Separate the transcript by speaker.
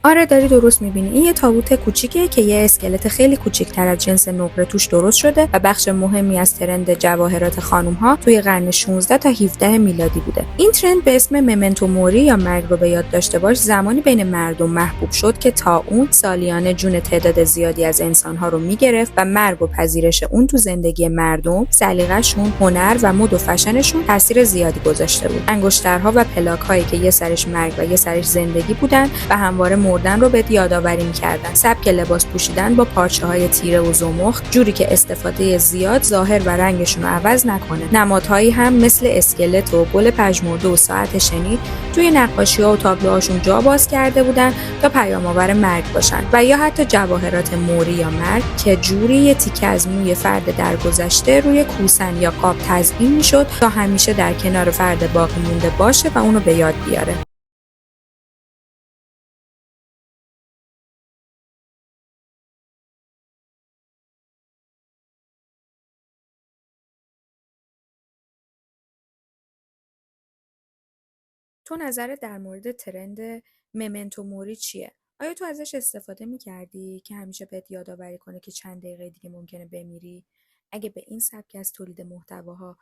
Speaker 1: آره داری درست میبینی. این یه تابوت کوچیکه که یه اسکلت خیلی کوچیک‌تر از جنس نقره توش درست شده و بخش مهمی از ترند جواهرات خانم‌ها توی قرن 16 تا 17 میلادی بوده. این ترند به اسم ممنتو موری یا مرگ رو به یاد داشته باش زمانی بین مردم محبوب شد که طاعون سالیانه جون تعداد زیادی از انسان‌ها رو میگرفت و مرگ و پذیرش اون تو زندگی مردم، سلیقه‌شون، هنر و مد و فشنشون تاثیر زیادی گذاشته بود. انگشترها و پلاک‌هایی که یه سرش مرگ و یه سرش زندگی بودن و همواره مردن رو بهت یادآوری می‌کردن. سبک لباس پوشیدن با پارچه‌های تیره و زمخت جوری که استفاده زیاد ظاهر و رنگشون رو عوض نکنه. نمادهایی هم مثل اسکلت و گل پژمرده و ساعت شنی توی نقاشی‌ها و تابلوهاشون جا باز کرده بودن تا پیام‌آور مرگ باشن و یا حتی جواهرات موری یا مرگ که جوری یه تیکه از موی فرد درگذشته روی کوسن یا قاب تزیین می‌شد تا همیشه در کنار فرد باقی مونده باشه و اونو به یاد بیاره. تو نظرت در مورد ترند ممنتو موری چیه؟ آیا تو ازش استفاده می‌کردی که همیشه بهت یادآوری کنه که چند دقیقه دیگه ممکنه بمیری؟ اگه به این سبک از تولید محتواها